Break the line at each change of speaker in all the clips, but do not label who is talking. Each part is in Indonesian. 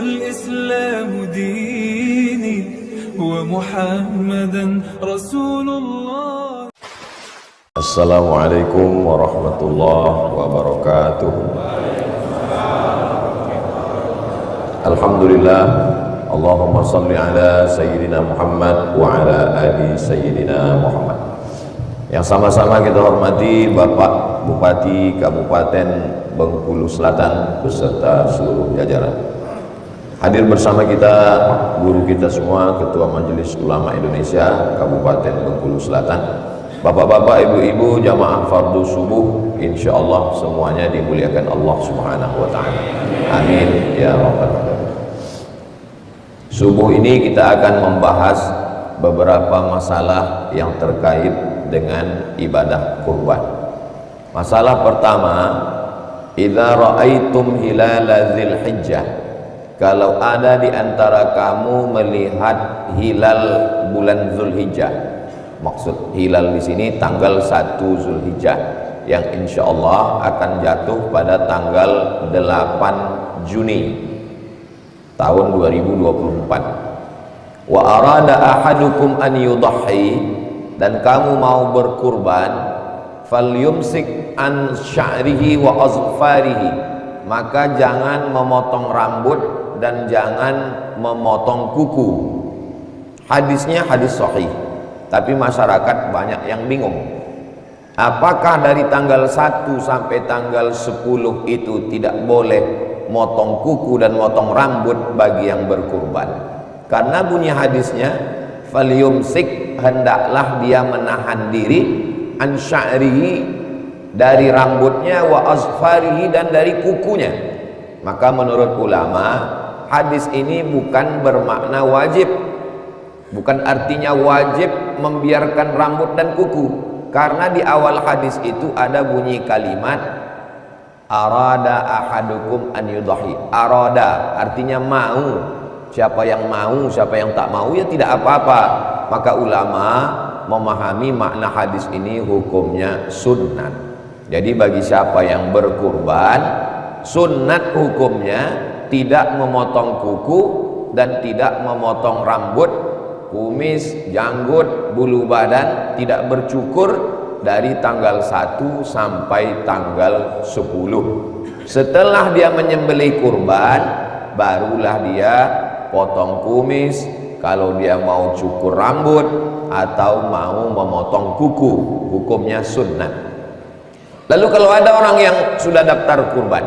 الإسلام ديني ومحمدا رسول الله.
السلام عليكم ورحمة الله وبركاته. الحمد لله. Allahumma salli ala Sayyidina Muhammad wa ala ali Sayyidina Muhammad. Yang sama-sama kita hormati Bapak Bupati Kabupaten Bengkulu Selatan beserta seluruh jajaran. Hadir bersama kita guru kita semua, Ketua Majelis Ulama Indonesia Kabupaten Bengkulu Selatan, bapak-bapak, ibu-ibu, jamaah fardu subuh, insyaallah semuanya dimuliakan Allah Subhanahu wa taala. Amin ya rabbal alamin. Subuh ini kita akan membahas beberapa masalah yang terkait dengan ibadah kurban. Masalah pertama, idza ra'aitum hilala Dzulhijjah, kalau ada di antara kamu melihat hilal bulan Dzulhijjah. Maksud hilal di sini tanggal 1 Dzulhijjah yang insyaallah akan jatuh pada tanggal 8 Juni tahun 2024. Wa arada ahadukum an yudhi, dan kamu mau berkurban, falyumsik an sya'rihi wa azfarihi, maka jangan memotong rambut dan jangan memotong kuku. Hadisnya hadis sahih, tapi masyarakat banyak yang bingung. Apakah dari tanggal 1 sampai tanggal 10 itu tidak boleh motong kuku dan motong rambut bagi yang berkurban? Karena bunyi hadisnya, falyumsik, hendaklah dia menahan diri, an sya'rihi, dari rambutnya, wa azfarihi, dan dari kukunya. Maka menurut ulama, hadis ini bukan bermakna wajib, bukan artinya wajib membiarkan rambut dan kuku. Karena di awal hadis itu ada bunyi kalimat arada ahadukum an yudhi. Arada artinya mau. Siapa yang mau, siapa yang tak mau ya tidak apa-apa. Maka ulama memahami makna hadis ini hukumnya sunnat. Jadi bagi siapa yang berkurban, sunnat hukumnya tidak memotong kuku dan tidak memotong rambut, kumis, janggut, bulu badan, tidak bercukur dari tanggal 1 sampai tanggal 10. Setelah dia menyembelih kurban, barulah dia potong kumis, kalau dia mau cukur rambut atau mau memotong kuku, hukumnya sunnah. Lalu kalau ada orang yang sudah daftar kurban,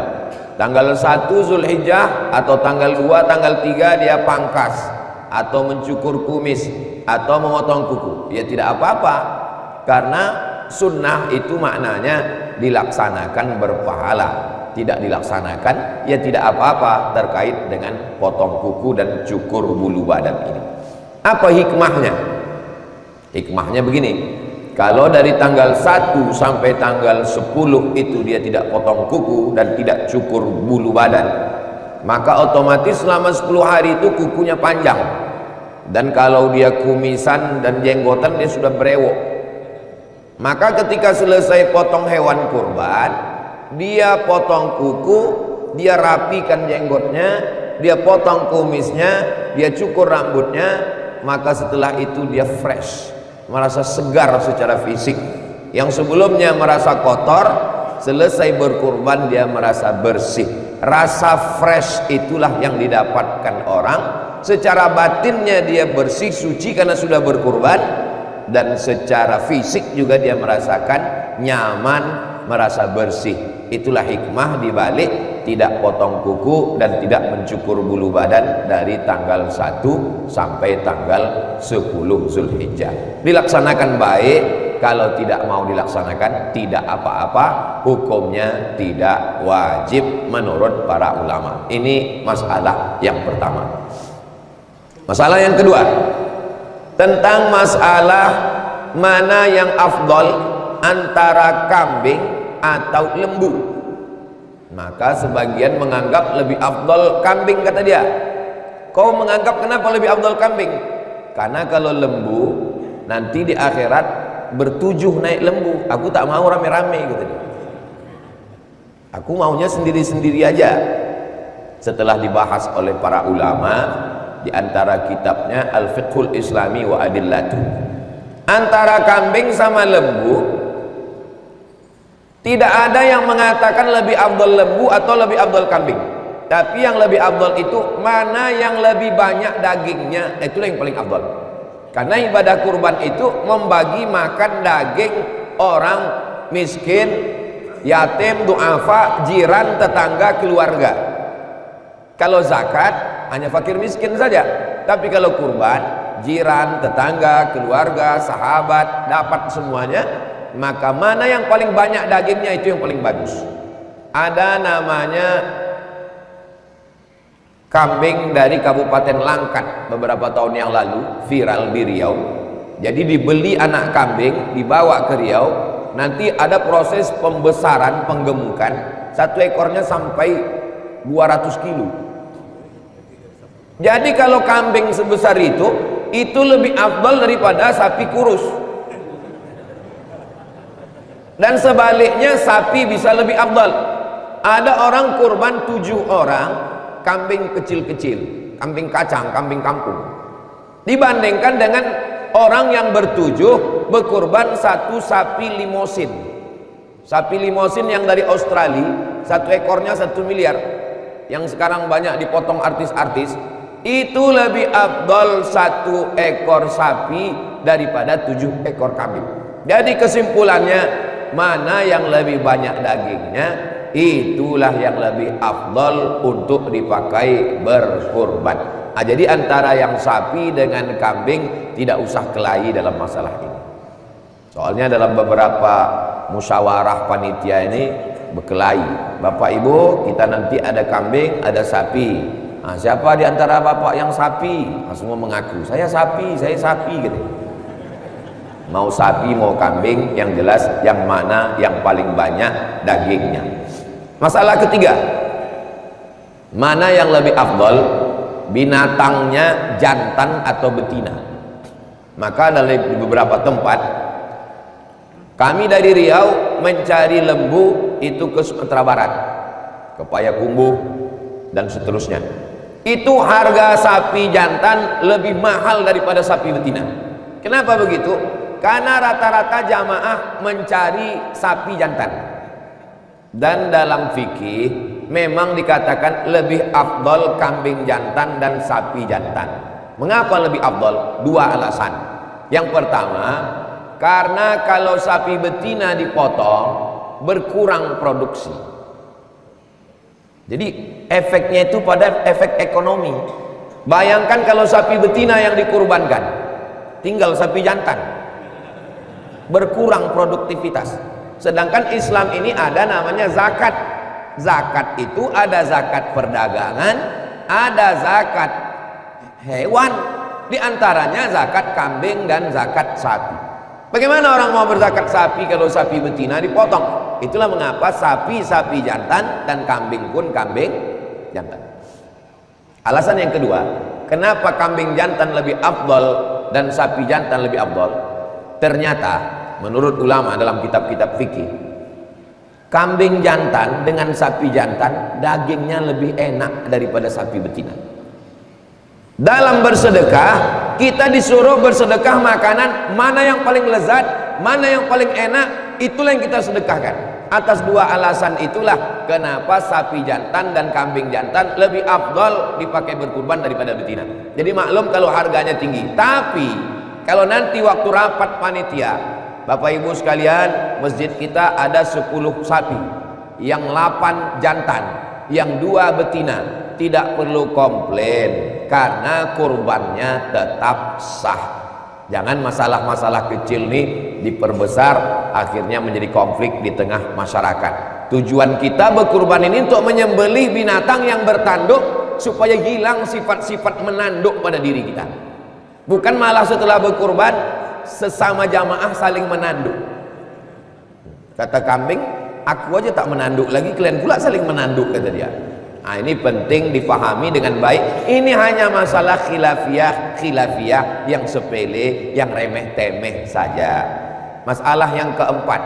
tanggal 1 Zulhijjah atau tanggal 2, tanggal 3 dia pangkas atau mencukur kumis atau memotong kuku, ya tidak apa-apa. Karena sunnah itu maknanya dilaksanakan berpahala. Tidak dilaksanakan ya tidak apa-apa terkait dengan potong kuku dan cukur bulu badan ini. Apa hikmahnya? Hikmahnya begini, kalau dari tanggal 1 sampai tanggal 10 itu dia tidak potong kuku dan tidak cukur bulu badan, maka otomatis selama 10 hari itu kukunya panjang. Dan kalau dia kumisan dan jenggotan dia sudah berewok. Maka ketika selesai potong hewan kurban, dia potong kuku, dia rapikan jenggotnya, dia potong kumisnya, dia cukur rambutnya, maka setelah itu dia fresh, merasa segar secara fisik. Yang sebelumnya merasa kotor, selesai berkurban dia merasa bersih. Rasa fresh itulah yang didapatkan orang. Secara batinnya dia bersih, suci karena sudah berkurban, dan secara fisik juga dia merasakan nyaman, merasa bersih. Itulah hikmah dibalik tidak potong kuku dan tidak mencukur bulu badan dari tanggal 1 sampai tanggal 10 Zulhijjah. Dilaksanakan baik, kalau tidak mau dilaksanakan tidak apa-apa, hukumnya tidak wajib menurut para ulama. Ini masalah yang pertama. Masalah yang kedua, tentang masalah mana yang afdal antara kambing atau lembu. Maka sebagian menganggap lebih afdal kambing, kata dia. Kau menganggap kenapa lebih afdal kambing? Karena kalau lembu nanti di akhirat bertujuh naik lembu. Aku tak mau rame-rame, gitu dia. Aku maunya sendiri-sendiri aja. setelah dibahas oleh para ulama di antara kitabnya Al-Fiqhul Islami wa Adillatu. Antara kambing sama lembu tidak ada yang mengatakan lebih afdal lembu atau lebih afdal kambing. Tapi yang lebih afdal itu mana yang lebih banyak dagingnya, itulah yang paling afdal. Karena ibadah kurban itu membagi makan daging orang miskin, yatim, duafa, jiran, tetangga, keluarga. Kalau zakat hanya fakir miskin saja. Tapi kalau kurban, jiran, tetangga, keluarga, sahabat dapat semuanya. Maka mana yang paling banyak dagingnya itu yang paling bagus. Ada namanya kambing dari Kabupaten Langkat beberapa tahun yang lalu, viral di Riau. Jadi dibeli anak kambing, dibawa ke Riau, nanti ada proses pembesaran, penggemukan. Satu ekornya sampai 200 kilo. Jadi kalau kambing sebesar itu lebih afdal daripada sapi kurus. Dan sebaliknya sapi bisa lebih afdal. Ada orang kurban 7 orang kambing kecil-kecil, kambing kacang, kambing kampung, dibandingkan dengan orang yang bertujuh berkurban satu sapi limosin. Sapi limosin yang dari Australia, satu ekornya 1 miliar, yang sekarang banyak dipotong artis-artis, itu lebih afdal 1 ekor sapi daripada 7 ekor kambing. Jadi kesimpulannya, mana yang lebih banyak dagingnya, itulah yang lebih afdal untuk dipakai berkurban. Jadi antara yang sapi dengan kambing tidak usah kelahi dalam masalah ini. Soalnya dalam beberapa musyawarah panitia ini berkelahi. Bapak Ibu, kita nanti ada kambing, ada sapi. Siapa di antara bapak yang sapi? Semua mengaku, saya sapi gitu. Mau sapi mau kambing, yang jelas yang mana yang paling banyak dagingnya. Masalah ketiga, mana yang lebih afdal, binatangnya jantan atau betina? Maka dari beberapa tempat kami dari Riau mencari lembu itu ke Sumatera Barat, ke Payakumbuh dan seterusnya. Itu harga sapi jantan lebih mahal daripada sapi betina. Kenapa begitu? Karena rata-rata jamaah mencari sapi jantan. Dan dalam fikih memang dikatakan lebih afdal kambing jantan dan sapi jantan. Mengapa lebih afdal? 2 alasan. Yang pertama, karena kalau sapi betina dipotong berkurang produksi. Jadi efeknya itu pada efek ekonomi. Bayangkan kalau sapi betina yang dikurbankan, tinggal sapi jantan, berkurang produktivitas. Sedangkan Islam ini ada namanya zakat. Zakat itu ada zakat perdagangan, ada zakat hewan, di antaranya zakat kambing dan zakat sapi. Bagaimana orang mau berzakat sapi kalau sapi betina dipotong? Itulah mengapa sapi jantan dan kambing pun kambing jantan. Alasan yang kedua, kenapa kambing jantan lebih afdal dan sapi jantan lebih afdal? Ternyata menurut ulama dalam kitab-kitab fikih, kambing jantan dengan sapi jantan dagingnya lebih enak daripada sapi betina. Dalam bersedekah, kita disuruh bersedekah makanan, mana yang paling lezat, mana yang paling enak, itulah yang kita sedekahkan. Atas 2 alasan itulah kenapa sapi jantan dan kambing jantan lebih afdal dipakai berkurban daripada betina. Jadi maklum kalau harganya tinggi. Tapi kalau nanti waktu rapat panitia, Bapak Ibu sekalian, masjid kita ada 10 sapi, yang 8 jantan, yang 2 betina, tidak perlu komplain karena kurbannya tetap sah. Jangan masalah-masalah kecil nih diperbesar, akhirnya menjadi konflik di tengah masyarakat. Tujuan kita berkurban ini untuk menyembelih binatang yang bertanduk supaya hilang sifat-sifat menanduk pada diri kita. Bukan malah setelah berkurban sesama jamaah saling menanduk. Kata kambing, aku aja tak menanduk lagi, kalian pula saling menanduk, kata dia. Nah, ini penting dipahami dengan baik. Ini hanya masalah khilafiyah yang sepele, yang remeh-temeh saja. Masalah yang keempat,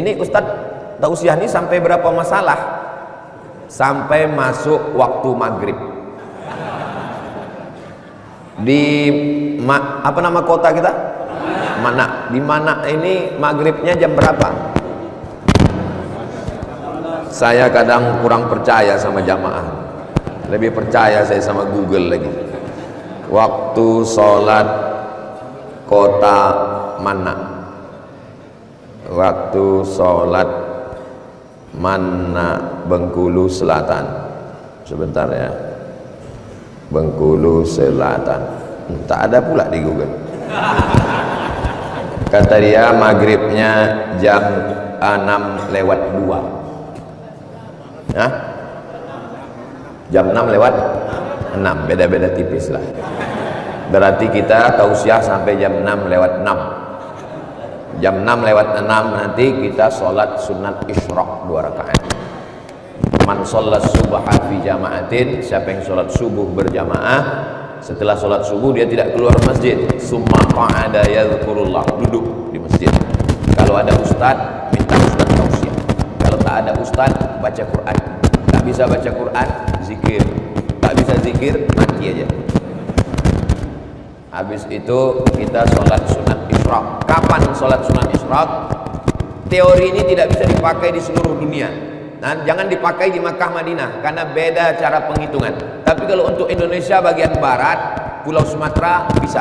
ini Ustadz Tausiah ini sampai berapa masalah? sampai masuk waktu maghrib. Di apa nama kota kita? Mana? Di mana ini maghribnya jam berapa? Saya kadang kurang percaya sama jamaah, lebih percaya saya sama Google lagi. Waktu sholat kota mana? Waktu sholat mana? Bengkulu Selatan. Sebentar ya, Bengkulu Selatan. Tak ada pula di Google. Kata dia maghribnya jam 6:02. Hah? Jam 6:06, beda-beda tipis lah. Berarti kita tausiah sampai jam 6:06. Jam 6:06 nanti kita sholat sunat isyraq 2 rakaat. Man sholat subha fi jama'atin, siapa yang sholat subuh berjamaah, setelah sholat subuh dia tidak keluar masjid, summa qa'ada yadhkurullah, duduk di masjid. Kalau ada ustaz, minta ustaz tausiah. Kalau tak ada ustaz, baca Quran. Tak bisa baca Quran, zikir. Tak bisa zikir, mati aja. Habis itu kita sholat sunat isyraq. Kapan sholat sunat isyraq? Teori ini tidak bisa dipakai di seluruh dunia. Nah, jangan dipakai di Makkah Madinah karena beda cara penghitungan. Tapi kalau untuk Indonesia bagian barat, Pulau Sumatera bisa.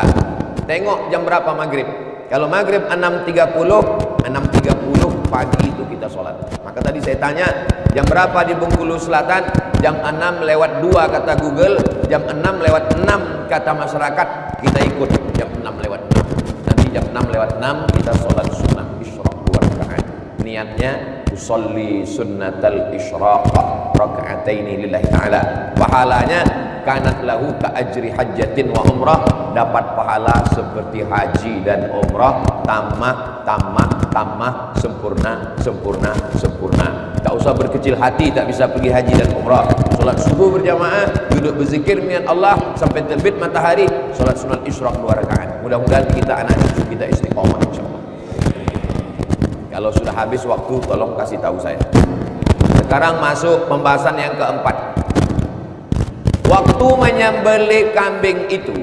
Tengok jam berapa maghrib. Kalau maghrib 6.30 pagi itu kita sholat. Maka tadi saya tanya jam berapa di Bengkulu Selatan? Jam 6:02 kata Google, jam 6:06 kata masyarakat. Kita ikut jam 6:06. Nanti jam 6:06 kita sholat sunnah isyraq 2 rakaat. Niatnya usolli sunnatal isyraq raka'ataini lillahi ta'ala. Pahalanya kanat lahu ka ajri hajjatin wa umrah, dapat pahala seperti haji dan umrah, tamah sempurna. Tak usah berkecil hati tak bisa pergi haji dan umrah. Salat subuh berjamaah, duduk berzikir niat Allah sampai terbit matahari, salat sunat isyraq 2 rakaat. Mudah-mudahan kita anak cucu kita istiqomah insyaallah. Kalau sudah habis waktu tolong kasih tahu saya. Sekarang masuk pembahasan yang keempat. Waktu menyembelih kambing itu,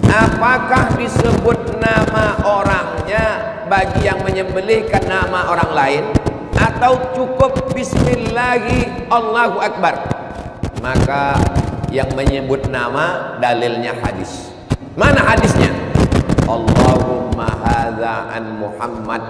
apakah disebut nama orangnya bagi yang menyembelihkan nama orang lain, atau cukup bismillahi Allahu Akbar? Maka yang menyebut nama dalilnya hadis. Mana hadisnya? Allahumma hadza an Muhammad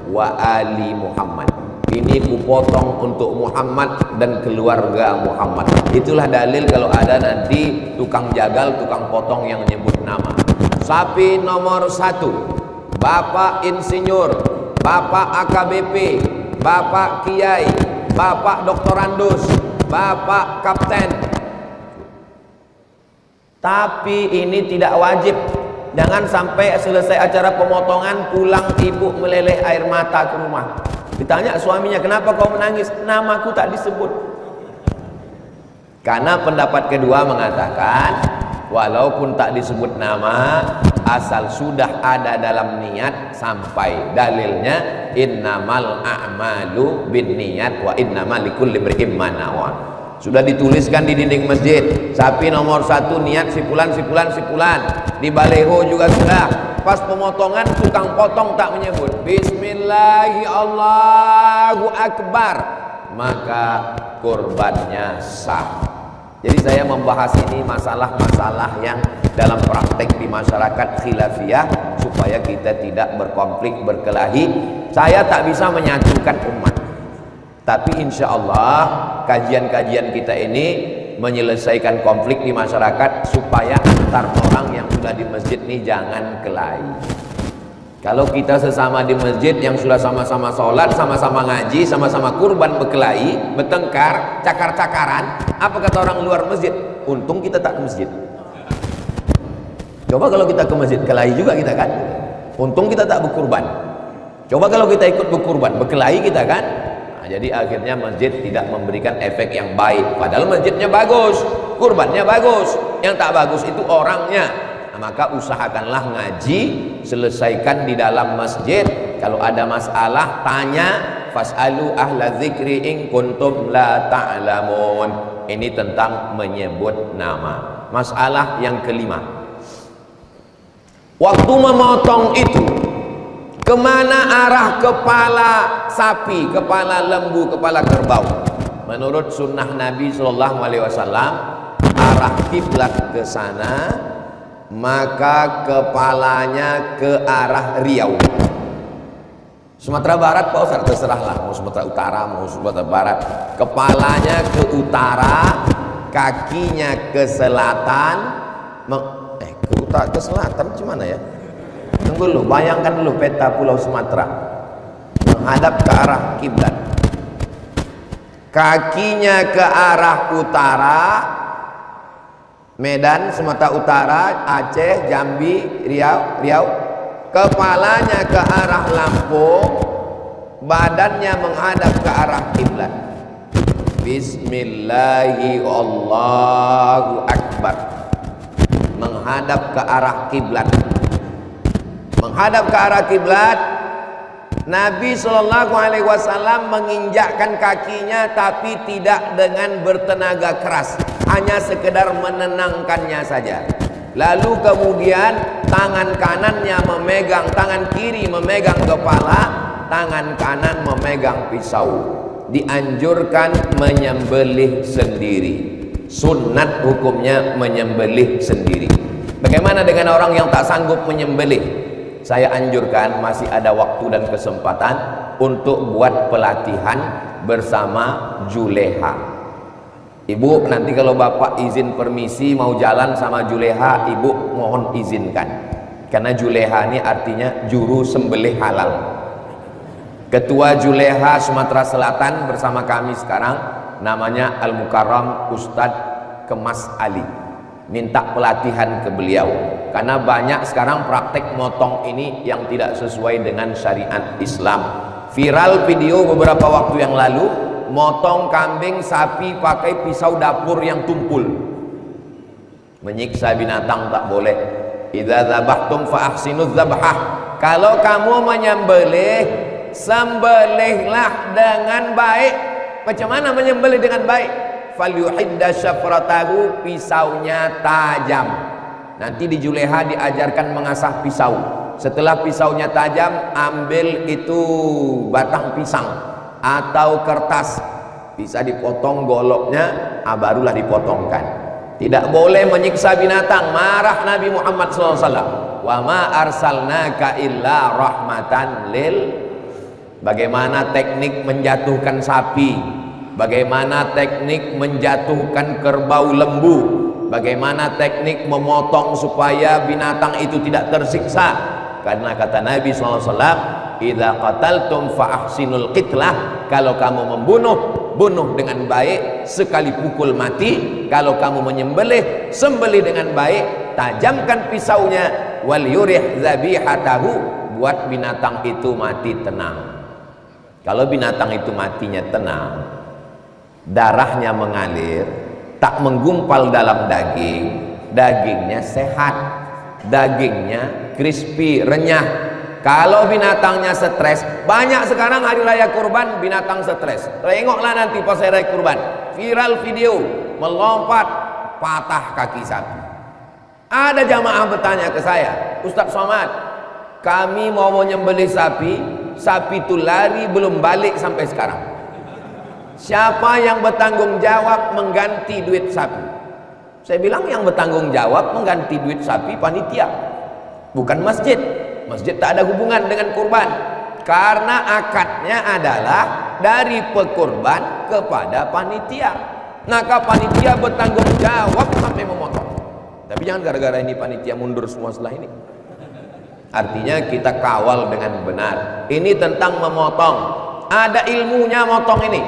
wa ali Muhammad. Ini kupotong untuk Muhammad dan keluarga Muhammad. Itulah dalil kalau ada nanti tukang jagal, tukang potong yang nyebut nama. Sapi nomor 1, Bapak Insinyur, Bapak AKBP, Bapak Kiai, Bapak Doktorandus, Bapak Kapten. Tapi ini tidak wajib. Jangan sampai selesai acara pemotongan pulang ibu meleleh air mata ke rumah. Ditanya suaminya, kenapa kau menangis? Namaku tak disebut. Karena pendapat kedua mengatakan, walaupun tak disebut nama, asal sudah ada dalam niat sampai dalilnya innamal a'malu binniyat wa innamal likulli imri'in ma nawa. Sudah dituliskan di dinding masjid, sapi nomor 1 niat sipulan. Di baleho juga sudah. Pas pemotongan tukang potong tak menyebut bismillahi Allahu Akbar, maka kurbannya sah. Jadi saya membahas ini masalah-masalah yang dalam praktek di masyarakat khilafiyah supaya kita tidak berkonflik, berkelahi. Saya tak bisa menyatukan umat, tapi insya Allah kajian-kajian kita ini menyelesaikan konflik di masyarakat supaya antar orang yang sudah di masjid ini jangan kelahi. Kalau kita sesama di masjid yang sudah sama-sama sholat, sama-sama ngaji, sama-sama kurban berkelahi, bertengkar, cakar-cakaran, apa kata orang luar masjid? Untung kita tak ke masjid. Coba kalau kita ke masjid, kelahi juga kita kan? Untung kita tak berkurban. Coba kalau kita ikut berkurban, berkelahi kita kan? Jadi akhirnya masjid tidak memberikan efek yang baik. Padahal masjidnya bagus, kurbannya bagus. Yang tak bagus itu orangnya. Nah, maka usahakanlah ngaji, selesaikan di dalam masjid. Kalau ada masalah tanya, fas'alu ahla dzikri in kuntum la ta'lamun. Ini tentang menyebut nama. Masalah yang kelima, waktu memotong itu kemana arah kepala sapi, kepala lembu, kepala kerbau? Menurut sunnah Nabi SAW, arah kiblat ke sana, maka kepalanya ke arah Riau. Sumatera Barat Pak Ustaz, terserahlah, mau Sumatera Utara mau Sumatera Barat. Kepalanya ke utara, kakinya ke selatan. Ke selatan gimana ya? Tunggu dulu, bayangkan dulu peta Pulau Sumatera menghadap ke arah kiblat. Kakinya ke arah utara, Medan, Sumatera Utara, Aceh, Jambi, Riau. Kepalanya ke arah Lampung, badannya menghadap ke arah kiblat. Bismillahi Allahu Akbar. Menghadap ke arah kiblat. Menghadap ke arah kiblat. Nabi SAW menginjakkan kakinya, tapi tidak dengan bertenaga keras, hanya sekedar menenangkannya saja. Lalu kemudian tangan kanannya memegang, tangan kiri memegang kepala, tangan kanan memegang pisau. Dianjurkan menyembelih sendiri. Sunnat hukumnya menyembelih sendiri. Bagaimana dengan orang yang tak sanggup menyembelih? Saya anjurkan, masih ada waktu dan kesempatan untuk buat pelatihan bersama Juleha. Ibu, nanti kalau bapak izin permisi mau jalan sama Juleha, ibu mohon izinkan. Karena Juleha ini artinya juru sembelih halal. Ketua Juleha Sumatera Selatan bersama kami sekarang namanya Al-Mukarram Ustadz Kemas Ali. Minta pelatihan ke beliau, karena banyak sekarang praktek motong ini yang tidak sesuai dengan syariat Islam. Viral video beberapa waktu yang lalu, motong kambing, sapi pakai pisau dapur yang tumpul. Menyiksa binatang tak boleh. Idza dzabhtum fa ahsinuz dzabhah. Kalau kamu menyembelih, sembelihlah dengan baik. Macam mana menyembelih dengan baik? Falyuhidda syafratahu, pisaunya tajam. Nanti di Juleha diajarkan mengasah pisau. Setelah pisaunya tajam, ambil itu batang pisang atau kertas, bisa dipotong goloknya, barulah dipotongkan. Tidak boleh menyiksa binatang. Marah Nabi Muhammad SAW, wa ma arsalnaka illa rahmatan lil. Bagaimana teknik menjatuhkan sapi, bagaimana teknik menjatuhkan kerbau lembu, bagaimana teknik memotong supaya binatang itu tidak tersiksa. Karena kata Nabi SAW, idza qataltum fa ahsinul qitlah. Kalau kamu membunuh, bunuh dengan baik, sekali pukul mati. Kalau kamu menyembelih, sembelih dengan baik, tajamkan pisaunya. Wal yurih dzabihatahu, buat binatang itu mati tenang. Kalau binatang itu matinya tenang, darahnya mengalir, tak menggumpal dalam daging, dagingnya sehat, dagingnya crispy, renyah. Kalau binatangnya stres, banyak sekarang hari raya kurban binatang stres. Tengoklah nanti pas hari raya kurban, viral video melompat patah kaki sapi. Ada jamaah bertanya ke saya, Ustaz Somad, kami mau menyembelih sapi, sapi itu lari belum balik sampai sekarang. Siapa yang bertanggung jawab mengganti duit sapi? Saya bilang yang bertanggung jawab mengganti duit sapi panitia, bukan masjid. Masjid tak ada hubungan dengan kurban, karena akadnya adalah dari pekurban kepada panitia. Maka panitia bertanggung jawab sampai memotong. Tapi jangan gara-gara ini panitia mundur semua setelah ini. Artinya kita kawal dengan benar. Ini tentang memotong. Ada ilmunya motong ini.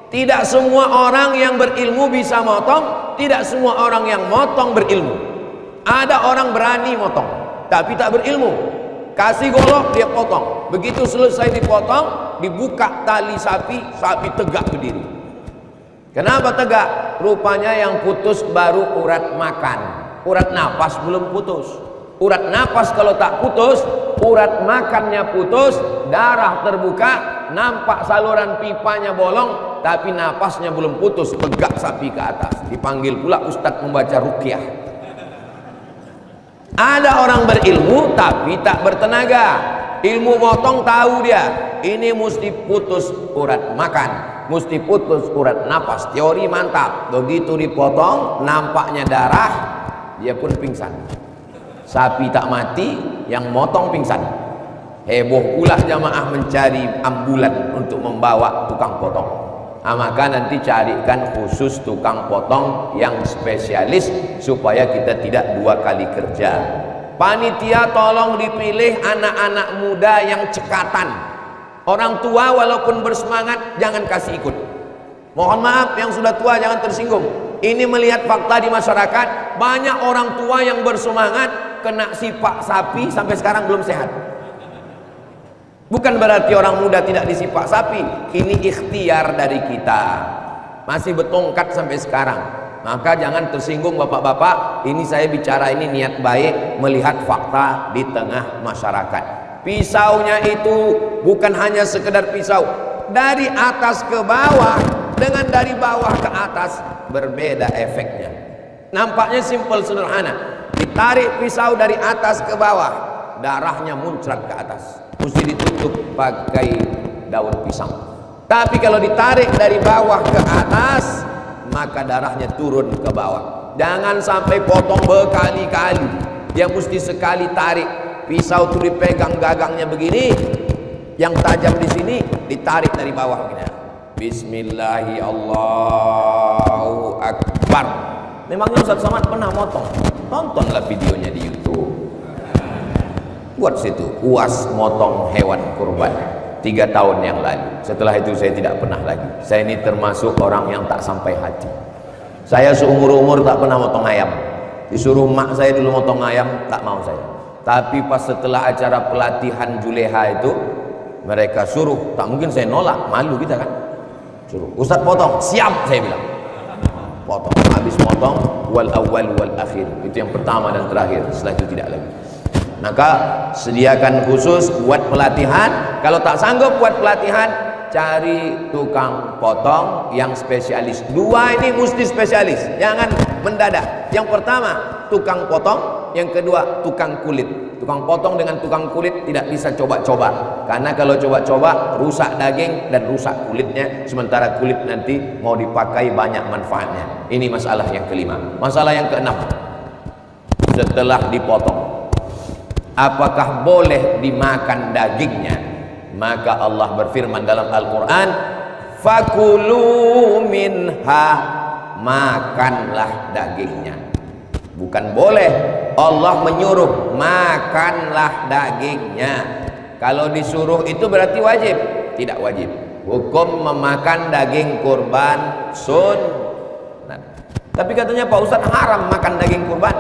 Tidak semua orang yang berilmu bisa motong. Tidak semua orang yang motong berilmu. Ada orang berani motong tapi tak berilmu. Kasih golok dia potong. Begitu selesai dipotong, dibuka tali sapi, sapi tegak berdiri. Kenapa tegak? Rupanya yang putus baru urat makan, urat napas belum putus. Urat napas kalau tak putus, urat makannya putus, darah terbuka, nampak saluran pipanya bolong, tapi napasnya belum putus, tegak sapi ke atas. Dipanggil pula ustadz membaca ruqyah. Ada orang berilmu tapi tak bertenaga. Ilmu motong tahu dia, ini mesti putus urat makan, mesti putus urat napas. Teori mantap. Begitu dipotong, nampaknya darah, dia pun pingsan. Sapi tak mati, yang motong pingsan. Heboh pula jamaah mencari ambulan untuk membawa tukang potong. Maka nanti carikan khusus tukang potong yang spesialis supaya kita tidak dua kali kerja. Panitia tolong dipilih anak-anak muda yang cekatan. Orang tua walaupun bersemangat jangan kasih ikut. Mohon maaf yang sudah tua jangan tersinggung. Ini melihat fakta di masyarakat, banyak orang tua yang bersemangat kena sipak sapi sampai sekarang belum sehat. Bukan berarti orang muda tidak disipak sapi, ini ikhtiar dari kita. Masih bertongkat sampai sekarang. Maka jangan tersinggung bapak-bapak, ini saya bicara ini niat baik melihat fakta di tengah masyarakat. Pisaunya itu bukan hanya sekedar pisau, dari atas ke bawah dengan dari bawah ke atas berbeda efeknya. Nampaknya simpel sederhana. Ditarik pisau dari atas ke bawah, darahnya muncrat ke atas, mesti ditutup pakai daun pisang. Tapi kalau ditarik dari bawah ke atas, maka darahnya turun ke bawah. Jangan sampai potong berkali-kali. Dia mesti sekali tarik. Pisau itu dipegang gagangnya begini, yang tajam di sini ditarik dari bawah begini. Bismillahi Allahu Akbar. Memangnya Ustaz Somad pernah motong? Tontonlah videonya di YouTube. Buat situ, UAS motong hewan kurban 3 tahun yang lalu. Setelah itu saya tidak pernah lagi. Saya ini termasuk orang yang tak sampai hati. Saya seumur-umur tak pernah motong ayam. Disuruh mak saya dulu motong ayam, tak mau saya. Tapi pas setelah acara pelatihan Juleha itu, mereka suruh, tak mungkin saya nolak, malu kita kan. Suruh, Ustaz potong, siap saya bilang. Potong, habis potong, wal awal wal akhir. Itu yang pertama dan terakhir, setelah itu tidak lagi. Maka sediakan khusus buat pelatihan. Kalau tak sanggup buat pelatihan, cari tukang potong yang spesialis. 2 ini mesti spesialis, jangan mendadak. Yang pertama tukang potong, yang kedua tukang kulit. Tukang potong dengan tukang kulit tidak bisa coba-coba, karena kalau coba-coba rusak daging dan rusak kulitnya, sementara kulit nanti mau dipakai banyak manfaatnya. Ini masalah yang kelima. Masalah yang keenam, setelah dipotong, apakah boleh dimakan dagingnya? Maka Allah berfirman dalam Al-Quran, fakulu minha, makanlah dagingnya. Bukan boleh, Allah menyuruh makanlah dagingnya. Kalau disuruh itu berarti wajib? Tidak wajib. Hukum memakan daging kurban sunnah. Tapi katanya Pak Ustadz haram makan daging kurban.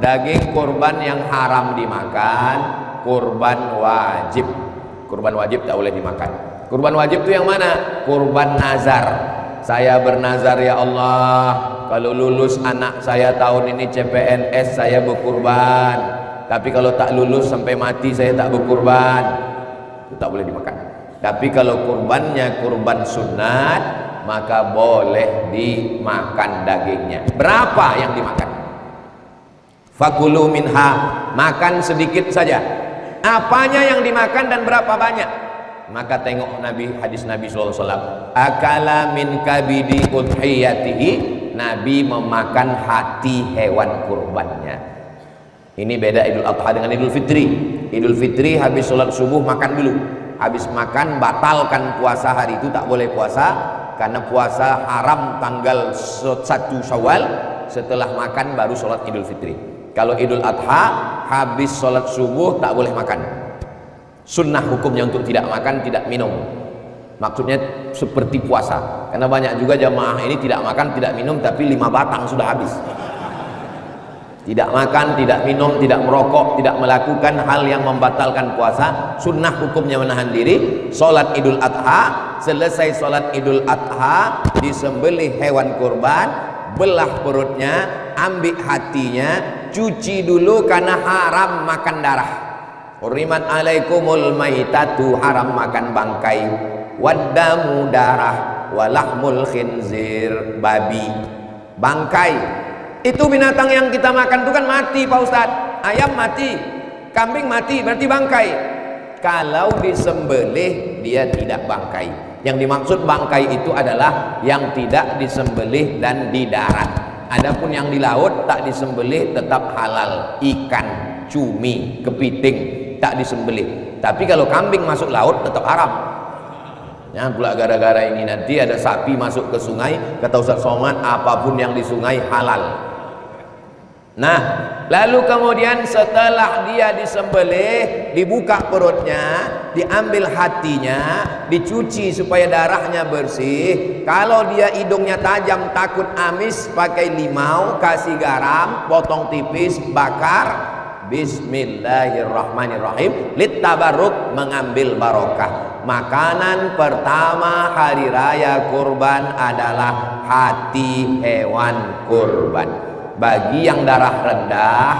Daging kurban yang haram dimakan kurban wajib. Kurban wajib tak boleh dimakan. Kurban wajib itu yang mana? Kurban nazar. Saya bernazar, ya Allah, kalau lulus anak saya tahun ini CPNS saya berkurban. Tapi kalau tak lulus sampai mati saya tak berkurban. Itu tak boleh dimakan. Tapi kalau kurbannya kurban sunat, maka boleh dimakan dagingnya. Berapa yang dimakan? Fakulu minha, makan sedikit saja. Apanya yang dimakan dan berapa banyak? Maka tengok Nabi, hadis Nabi SAW, akala min kabidi udhiyatihi, Nabi memakan hati hewan kurbannya. Ini beda Idul Adha dengan Idul Fitri. Idul Fitri habis sholat subuh makan dulu. Habis makan batalkan puasa hari itu, tak boleh puasa, karena puasa haram tanggal 1 Syawal. Setelah makan baru sholat Idul Fitri. Kalau Idul Adha habis sholat subuh tak boleh makan. Sunnah hukumnya untuk tidak makan, tidak minum. Maksudnya seperti puasa. Karena banyak juga jamaah ini tidak makan, tidak minum, tapi 5 batang sudah habis. Tidak makan, tidak minum, tidak merokok, tidak melakukan hal yang membatalkan puasa. Sunnah hukumnya menahan diri. Sholat Idul Adha, selesai sholat Idul Adha, disembelih hewan kurban, belah perutnya, ambil hatinya, cuci dulu karena haram makan darah. Hurrimat alaikumul maitatu, haram makan bangkai, waddamu darah, walahmul khinzir, babi, bangkai. Itu binatang yang kita makan itu kan mati Pak Ustadz. Ayam mati, kambing mati, berarti bangkai. Kalau disembelih dia tidak bangkai. Yang dimaksud bangkai itu adalah yang tidak disembelih dan di darat. Adapun yang di laut tak disembelih tetap halal. Ikan, cumi, kepiting tak disembelih. Tapi kalau kambing masuk laut tetap haram. Ya, pula gara-gara ini nanti ada sapi masuk ke sungai, kata Ustaz Somad, apapun yang di sungai halal. Nah, lalu kemudian setelah dia disembelih, dibuka perutnya, diambil hatinya, dicuci supaya darahnya bersih. Kalau dia hidungnya tajam takut amis, pakai limau, kasih garam, potong tipis, bakar. Bismillahirrahmanirrahim, littabarruk, mengambil barokah. Makanan pertama hari raya kurban adalah hati hewan kurban. Bagi yang darah rendah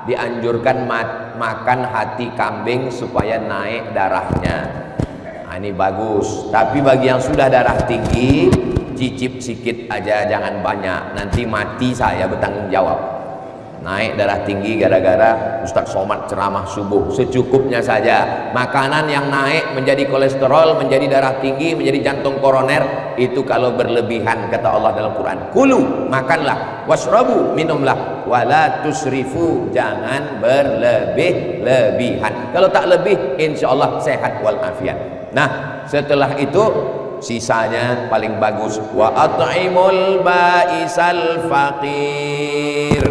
dianjurkan makan hati kambing supaya naik darahnya. Nah, ini bagus. Tapi bagi yang sudah darah tinggi, cicip sedikit aja, jangan banyak. Nanti mati saya bertanggung jawab. Naik darah tinggi gara-gara Ustaz Somad ceramah subuh. Secukupnya saja. Makanan yang naik menjadi kolesterol, menjadi darah tinggi, menjadi jantung koroner, itu kalau berlebihan, kata Allah dalam Quran. Kulu, makanlah, washrabu, minumlah, wala tusrifu, jangan berlebih-lebihan. Kalau tak lebih, insya Allah sehat walafiat. Nah, setelah itu sisanya paling bagus. Wa at'imul ba'isal faqir,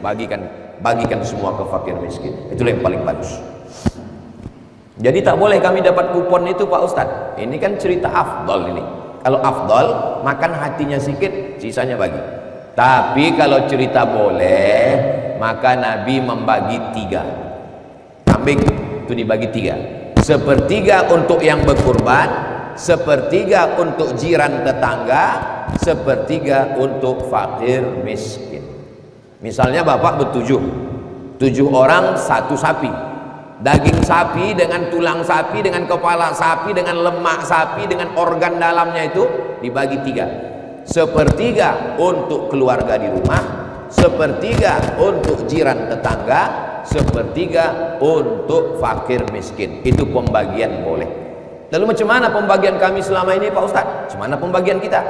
bagikan semua ke fakir miskin. Itulah yang paling bagus. Jadi tak boleh kami dapat kupon itu Pak Ustadz. Ini kan cerita afdol ini. Kalau afdol, makan hatinya sedikit, sisanya bagi. Tapi kalau cerita boleh, maka Nabi membagi 3. Kambing itu dibagi 3. Sepertiga untuk yang berkurban, sepertiga untuk jiran tetangga, sepertiga untuk fakir miskin. Misalnya bapak ber7 orang 1 sapi, daging sapi dengan tulang sapi, dengan kepala sapi, dengan lemak sapi, dengan organ dalamnya itu dibagi 3. Sepertiga untuk keluarga di rumah, sepertiga untuk jiran tetangga, sepertiga untuk fakir miskin. Itu pembagian boleh. Lalu macam mana pembagian kami selama ini Pak Ustadz? Macam mana pembagian kita?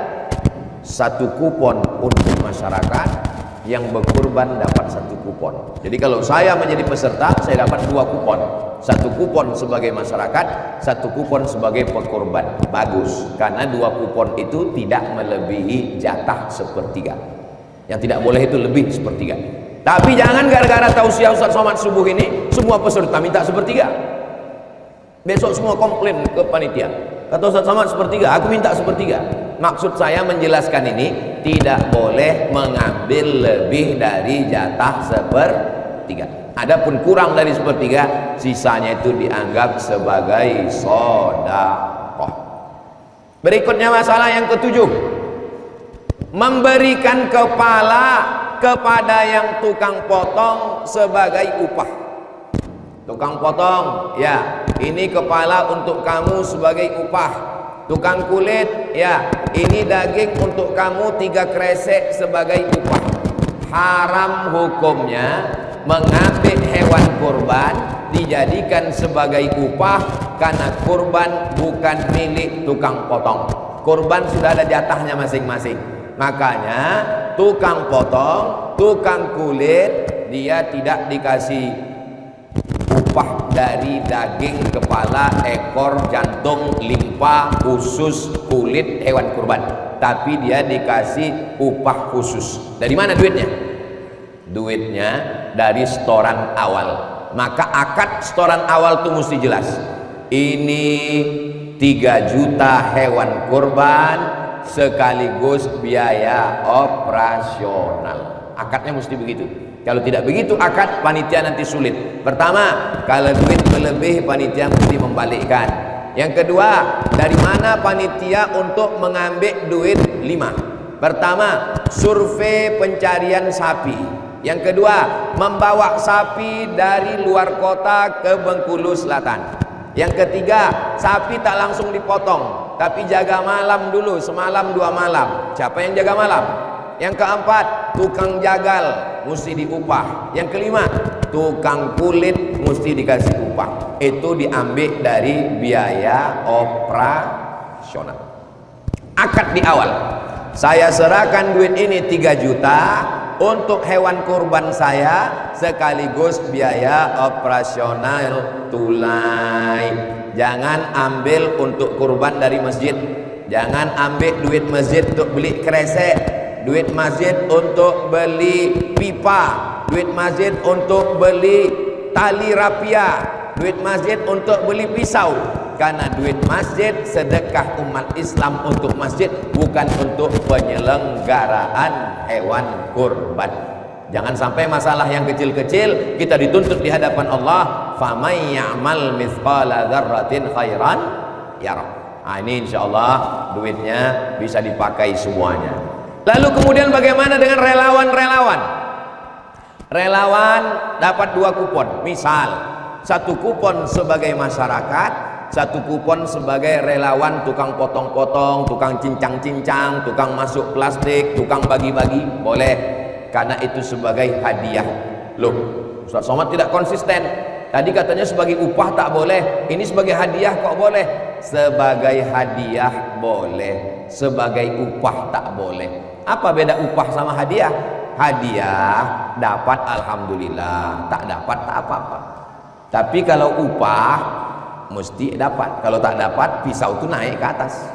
1 kupon untuk masyarakat, yang berkurban dapat 1 kupon. Jadi kalau saya menjadi peserta, saya dapat 2 kupon. 1 kupon sebagai masyarakat, 1 kupon sebagai pekurban. Bagus, karena 2 kupon itu tidak melebihi jatah 1/3. Yang tidak boleh itu lebih 1/3. Tapi jangan gara-gara tausiah Ustaz Somad subuh ini, semua peserta minta 1/3. Besok semua komplain ke panitia. Kata Ustaz Somad 1/3, aku minta 1/3. Maksud saya menjelaskan ini, tidak boleh mengambil lebih dari jatah 1/3. Adapun kurang dari 1/3, sisanya itu dianggap sebagai sedekah. Berikutnya masalah yang ke-7, memberikan kepala kepada yang tukang potong sebagai upah. Tukang potong, ya, ini kepala untuk kamu sebagai upah. Tukang kulit, ya, ini daging untuk kamu 3 kresek sebagai upah. Haram hukumnya mengambil hewan kurban dijadikan sebagai upah, karena kurban bukan milik tukang potong. Kurban sudah ada jatahnya masing-masing. Makanya tukang potong, tukang kulit, dia tidak dikasih upah dari daging, kepala, ekor, jantung, limpa, usus, kulit hewan kurban, tapi dia dikasih upah khusus. Dari mana duitnya? Duitnya dari setoran awal. Maka akad setoran awal itu mesti jelas. Ini 3 juta hewan kurban sekaligus biaya operasional. Akadnya mesti begitu. Kalau tidak begitu akad, panitia nanti sulit. Pertama, kalau duit berlebih, panitia mesti membalikkan. Yang kedua, dari mana panitia untuk mengambil duit 5? Pertama, survei pencarian sapi. Yang kedua, membawa sapi dari luar kota ke Bengkulu Selatan. Yang ketiga, sapi tak langsung dipotong, tapi jaga malam dulu, semalam 2 malam. Siapa yang jaga malam? Yang keempat, tukang jagal mesti diupah. Yang kelima, tukang kulit mesti dikasih upah. Itu diambil dari biaya operasional. Akad di awal, saya serahkan duit ini 3 juta untuk hewan kurban saya sekaligus biaya operasional tunai. Jangan ambil untuk kurban dari masjid, jangan ambil duit masjid untuk beli kresek, duit masjid untuk beli pipa, duit masjid untuk beli tali rapia, duit masjid untuk beli pisau. Karena duit masjid sedekah umat Islam untuk masjid, bukan untuk penyelenggaraan hewan kurban. Jangan sampai masalah yang kecil-kecil kita dituntut di hadapan Allah. Faman ya'mal mithqala dzarratin khairan yarah. Nah, ini insyaallah duitnya bisa dipakai semuanya. Lalu kemudian bagaimana dengan relawan-relawan? Relawan dapat 2 kupon. Misal, 1 kupon sebagai masyarakat, 1 kupon sebagai relawan tukang potong-potong, tukang cincang-cincang, tukang masuk plastik, tukang bagi-bagi, boleh. Karena itu sebagai hadiah. Loh, Ustaz Somad tidak konsisten. Tadi katanya sebagai upah tak boleh, ini sebagai hadiah kok boleh? Sebagai hadiah boleh, sebagai upah tak boleh. Apa beda upah sama hadiah? Hadiah dapat alhamdulillah, tak dapat tak apa-apa. Tapi kalau upah mesti dapat. Kalau tak dapat, pisau itu naik ke atas.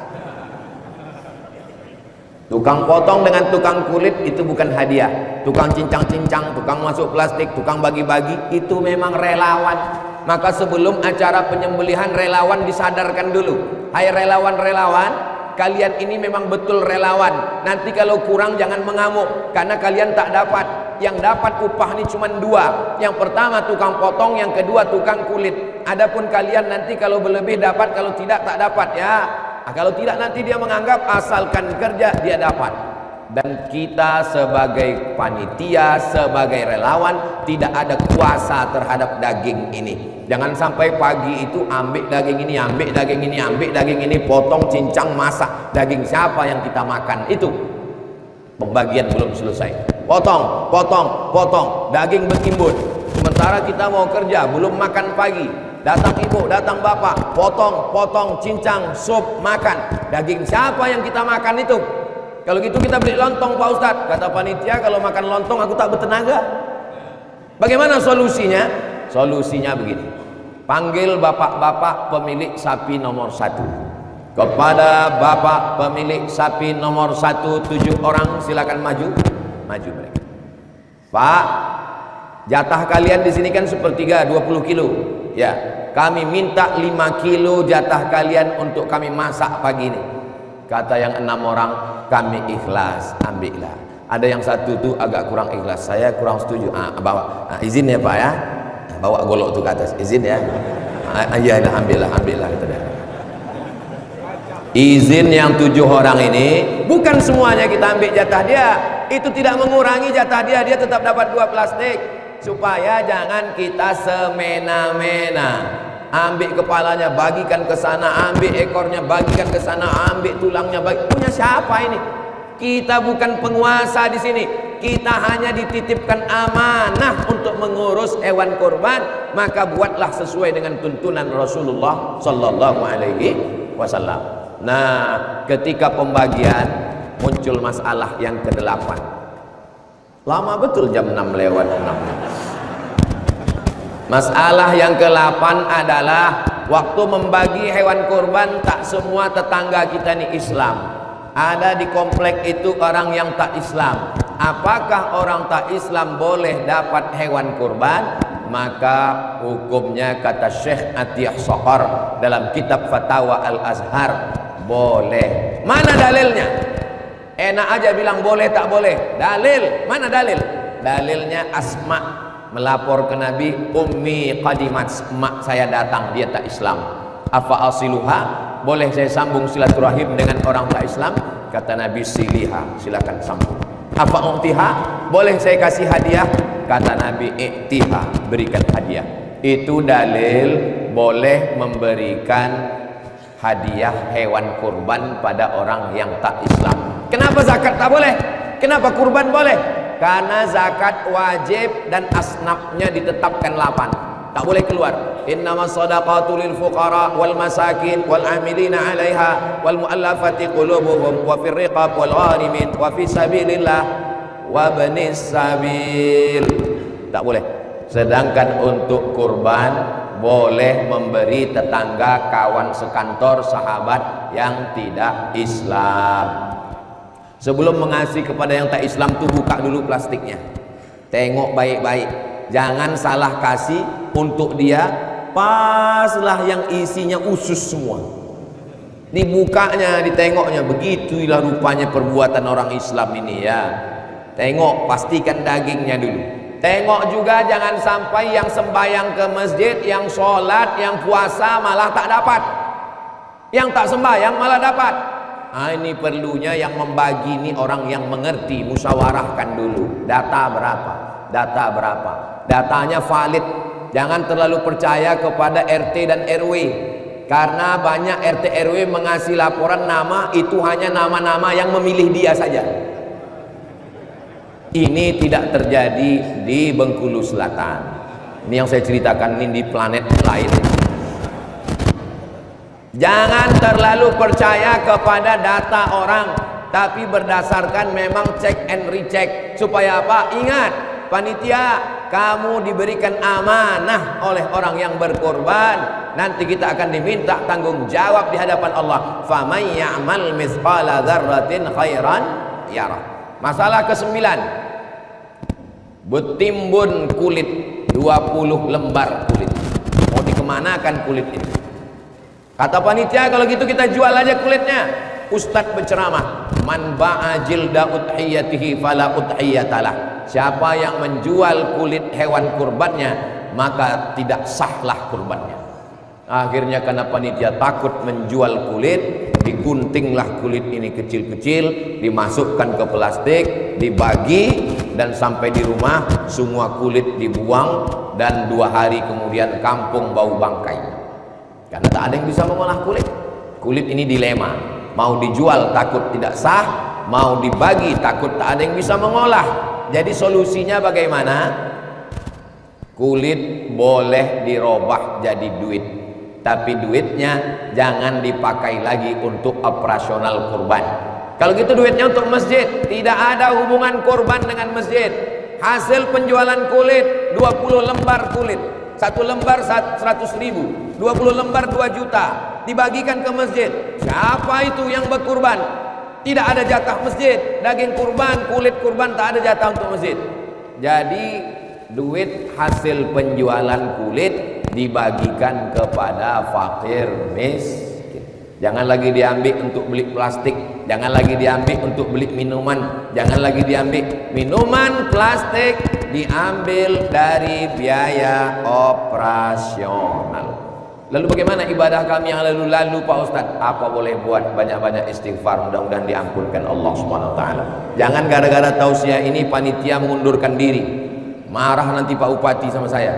Tukang potong dengan tukang kulit itu bukan hadiah. Tukang cincang-cincang, tukang masuk plastik, tukang bagi-bagi, itu memang relawan. Maka sebelum acara penyembelihan, relawan disadarkan dulu. Hai relawan-relawan, kalian ini memang betul relawan. Nanti kalau kurang jangan mengamuk, karena kalian tak dapat. Yang dapat upah ini cuma 2. Yang pertama tukang potong, yang kedua tukang kulit. Adapun kalian nanti kalau berlebih dapat, kalau tidak tak dapat ya. Nah, kalau tidak nanti dia menganggap asalkan kerja dia dapat. Dan kita sebagai panitia, sebagai relawan tidak ada kuasa terhadap daging ini. Jangan sampai pagi itu ambil daging ini, ambil daging ini, ambil daging ini, potong, cincang, masak. Daging siapa yang kita makan? Itu pembagian belum selesai. Potong, potong, potong, daging bertimbun. Sementara kita mau kerja, belum makan pagi. Datang ibu, datang bapak, potong, potong, cincang, sup, makan. Daging siapa yang kita makan itu? Kalau gitu kita beli lontong Pak Ustadz. Kata panitia, kalau makan lontong aku tak bertenaga. Bagaimana solusinya? Solusinya begini. Panggil bapak-bapak pemilik sapi nomor 1. Kepada bapak pemilik sapi nomor 1, 7 orang silakan maju. Maju mereka. Pak, jatah kalian di sini kan sepertiga, 20 kilo. Ya, kami minta 5 kilo jatah kalian untuk kami masak pagi ini. Kata yang 6 orang, kami ikhlas, ambillah. Ada yang 1 tuh agak kurang ikhlas, saya kurang setuju. Bawa, izin ya Pak ya, bawa golok tuh ke atas, izin ya. Iya, ambillah, ambillah. Gitu deh. Izin yang 7 orang ini, bukan semuanya kita ambil jatah dia. Itu tidak mengurangi jatah dia, dia tetap dapat 2 plastik. Supaya jangan kita semena-mena. Ambil kepalanya, bagikan ke sana, ambil ekornya, bagikan ke sana, ambil tulangnya, punya siapa ini? Kita bukan penguasa di sini. Kita hanya dititipkan amanah untuk mengurus hewan kurban, maka buatlah sesuai dengan tuntunan Rasulullah sallallahu alaihi wasallam. Nah, ketika pembagian muncul masalah yang ke-8. Lama betul jam 6 lewat 6. Masalah yang ke-8 adalah waktu membagi hewan kurban, tak semua tetangga kita ini Islam. Ada di komplek itu orang yang tak Islam. Apakah orang tak Islam boleh dapat hewan kurban? Maka hukumnya kata Syekh Atiyah Sohar dalam kitab Fatawa Al-Azhar, boleh. Mana dalilnya? Enak aja bilang boleh tak boleh. Dalil, mana dalil? Dalilnya Asma melapor ke Nabi, ummi qadimat, emak saya datang, dia tak Islam. Afa asiluha, boleh saya sambung silaturahim dengan orang tak Islam? Kata Nabi, siliha, silakan sambung. Apa uktiha? Boleh saya kasih hadiah? Kata Nabi, iktiha, berikan hadiah. Itu dalil boleh memberikan hadiah hewan kurban pada orang yang tak Islam. Kenapa zakat tak boleh? Kenapa kurban boleh? Karena zakat wajib dan asnafnya ditetapkan 8. Tak boleh keluar. Innamas shadaqatu lil fuqara wal masakin wal amilina 'alaiha wal mu'allafati qulubuhum wa fir riqab wal gharimin wa fi sabilillah wa ibnis sabil. Tak boleh. Sedangkan untuk kurban boleh memberi tetangga, kawan sekantor, sahabat yang tidak Islam. Sebelum mengasih kepada yang tak Islam tuh buka dulu plastiknya. Tengok baik-baik. Jangan salah kasih untuk dia, paslah yang isinya usus semua. Dibukanya, ditengoknya, begitulah rupanya perbuatan orang Islam ini ya. Tengok, pastikan dagingnya dulu. Tengok juga jangan sampai yang sembahyang ke masjid, yang sholat, yang puasa malah tak dapat. Yang tak sembahyang malah dapat. Nah, ini perlunya yang membagi ini orang yang mengerti, musyawarahkan dulu. Data berapa? Data berapa? Datanya valid. Jangan terlalu percaya kepada RT dan RW. Karena banyak RT RW mengasih laporan nama itu hanya nama-nama yang memilih dia saja. Ini tidak terjadi di Bengkulu Selatan. Ini yang saya ceritakan ini di planet lain. Jangan terlalu percaya kepada data orang, tapi berdasarkan memang check and recheck. Supaya apa? Ingat, panitia, kamu diberikan amanah oleh orang yang berkorban. Nanti kita akan diminta tanggung jawab di hadapan Allah. Faman ya'mal mithqala dzarratin khairan yarah. Masalah ke-9, bertimbun kulit 20 lembar kulit. Mau dikemanakan kulit ini? Kata panitia, kalau gitu kita jual aja kulitnya. Ustadz berceramah, man ba'a jilda udhiyatihi fala udhiyatalah. Siapa yang menjual kulit hewan kurbannya, maka tidak sahlah kurbannya. Akhirnya karena panitia takut menjual kulit, diguntinglah kulit ini kecil-kecil, dimasukkan ke plastik, dibagi, dan sampai di rumah semua kulit dibuang, dan 2 hari kemudian kampung bau bangkai. Karena tak ada yang bisa mengolah kulit. Kulit ini dilema, mau dijual takut tidak sah, mau dibagi takut tak ada yang bisa mengolah. Jadi solusinya bagaimana? Kulit boleh dirobah jadi duit, tapi duitnya jangan dipakai lagi untuk operasional kurban. Kalau gitu duitnya untuk masjid. Tidak ada hubungan kurban dengan masjid. Hasil penjualan kulit 20 lembar kulit, 1 lembar 100.000, 20 lembar 2 juta, dibagikan ke masjid. Siapa itu yang berkurban? Tidak ada jatah masjid. Daging kurban, kulit kurban tak ada jatah untuk masjid. Jadi duit hasil penjualan kulit dibagikan kepada fakir miskin. Jangan lagi diambil untuk beli plastik, jangan lagi diambil untuk beli minuman, jangan lagi diambil minuman plastik, diambil dari biaya operasional. Lalu bagaimana ibadah kami yang lalu-lalu Pak Ustadz? Apa boleh buat? Banyak-banyak istighfar, mudah-mudahan diampunkan Allah Subhanahu wa taala. Jangan gara-gara tausiah ini panitia mengundurkan diri. Marah nanti Pak Bupati sama saya.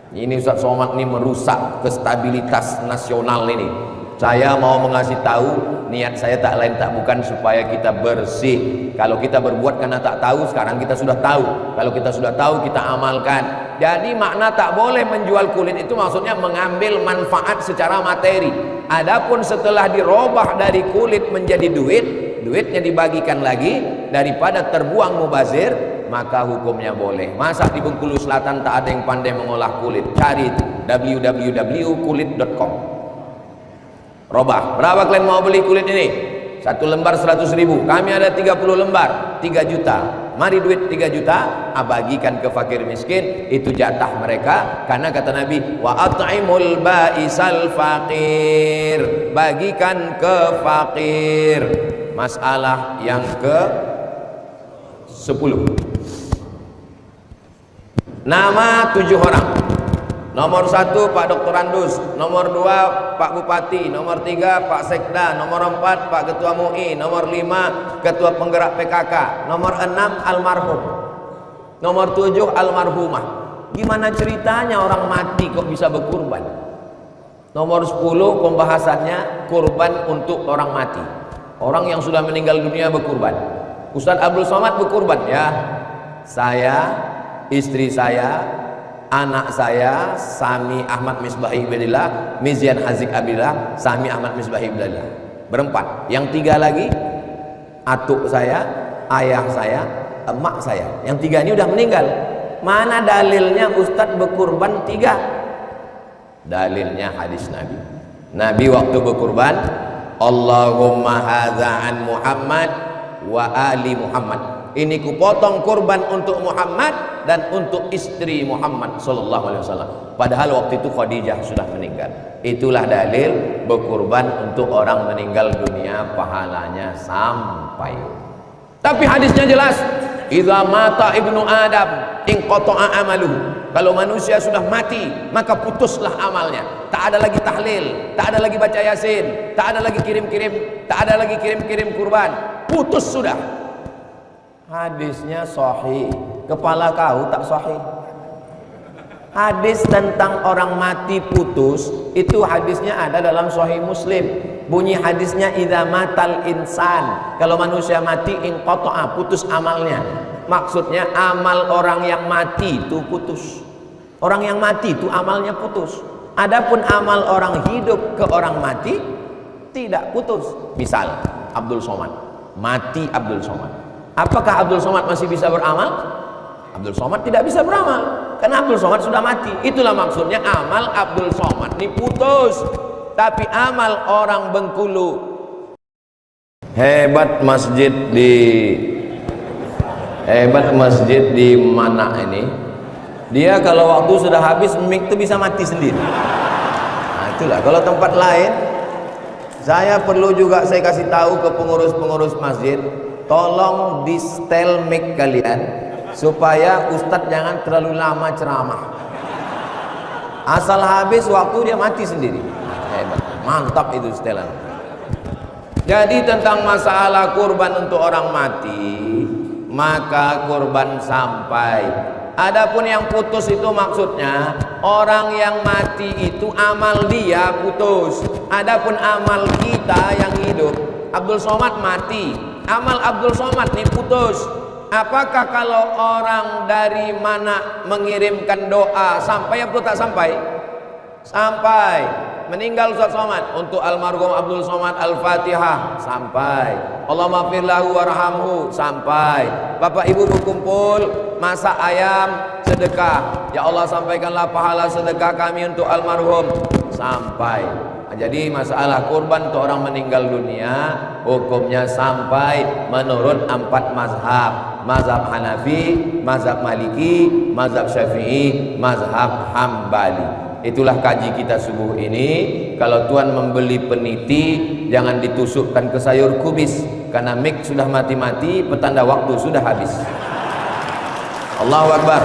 Ini Ustadz Somad ini merusak kestabilitas nasional ini. Saya mau mengasih tahu, niat saya tak lain tak bukan supaya kita bersih. Kalau kita berbuat karena tak tahu, sekarang kita sudah tahu. Kalau kita sudah tahu, kita amalkan. Jadi makna tak boleh menjual kulit itu maksudnya mengambil manfaat secara materi. Adapun setelah dirobah dari kulit menjadi duit, duitnya dibagikan lagi daripada terbuang mubazir, maka hukumnya boleh. Masa di Bengkulu Selatan tak ada yang pandai mengolah kulit? Cari itu www.kulit.com. Robah, berapa kalian mau beli kulit ini? 1 lembar 100.000. Kami ada 30 lembar, 3 juta. Mari duit 3 juta, bagikan ke fakir miskin. Itu jatah mereka. Karena kata Nabi, wa at'imul ba'isal faqir. Bagikan ke fakir. Masalah yang ke 10. Nama 7 orang. Nomor 1 Pak Doktorandus, nomor 2 Pak Bupati, nomor 3 Pak Sekda, nomor 4 Pak Ketua MUI, nomor 5 Ketua Penggerak PKK, nomor 6 almarhum, nomor 7 almarhumah. Gimana ceritanya orang mati kok bisa berkurban? Nomor 10 pembahasannya kurban untuk orang mati. Orang yang sudah meninggal dunia berkurban. Ustadz Abdul Somad berkurban ya. Saya, istri saya, anak saya, Sami Ahmad Misbahi Ibadillah, Mizian Hazik Abdillah, Sami Ahmad Misbahi Ibadillah. Berempat. Yang 3 lagi atuk saya, ayah saya, emak saya. Yang 3 ini udah meninggal. Mana dalilnya Ustadz berkurban 3? Dalilnya hadis Nabi. Nabi waktu berkurban, Allahumma hadza an Muhammad wa ali Muhammad. Ini kupotong kurban untuk Muhammad dan untuk istri Muhammad sallallahu alaihi wasallam. Padahal waktu itu Khadijah sudah meninggal. Itulah dalil berkurban untuk orang meninggal dunia pahalanya sampai. Tapi hadisnya jelas, idza mata ibnu Adam inqata'a amaluhu. Kalau manusia sudah mati, maka putuslah amalnya. Tak ada lagi tahlil, tak ada lagi baca Yasin, tak ada lagi kirim-kirim, tak ada lagi kirim-kirim kurban. Putus sudah. Hadisnya sahih. Kepala kau tak sahih. Hadis tentang orang mati putus itu hadisnya ada dalam Sahih Muslim. Bunyi hadisnya idza matal insan. Kalau manusia mati inqata'a, putus amalnya. Maksudnya amal orang yang mati itu putus. Orang yang mati itu amalnya putus. Adapun amal orang hidup ke orang mati tidak putus. Misal Abdul Somad, mati Abdul Somad. Apakah Abdul Somad masih bisa beramal? Abdul Somad tidak bisa beramal karena Abdul Somad sudah mati. Itulah maksudnya amal Abdul Somad ini putus. Tapi amal orang Bengkulu, hebat masjid di mana ini, dia kalau waktu sudah habis mic itu bisa mati sendiri. Nah itulah. Kalau tempat lain, saya perlu juga saya kasih tahu ke pengurus-pengurus masjid, tolong di setel mic kalian supaya ustadz jangan terlalu lama ceramah. Asal habis waktu dia mati sendiri. Hebat, mantap itu setelan. Jadi tentang masalah kurban untuk orang mati, maka kurban sampai. Adapun yang putus itu maksudnya orang yang mati itu amal dia putus. Adapun amal kita yang hidup, Abdul Somad mati, amal Abdul Somad nih putus. Apakah kalau orang dari mana mengirimkan doa sampai atau tak sampai? Sampai. Meninggal Ustaz Somad, untuk almarhum Abdul Somad Al-Fatihah sampai. Allahumma fir lahu warhamhu sampai. Bapak Ibu berkumpul masak ayam sedekah, ya Allah sampaikanlah pahala sedekah kami untuk almarhum sampai. Nah, jadi masalah kurban untuk orang meninggal dunia hukumnya sampai menurut 4 mazhab. Mazhab Hanafi, mazhab Maliki, mazhab Syafi'i, mazhab Hambali. Itulah kaji kita subuh ini. Kalau tuan membeli peniti, jangan ditusukkan ke sayur kubis, karena mic sudah mati-mati, petanda waktu sudah habis. Allahu Akbar.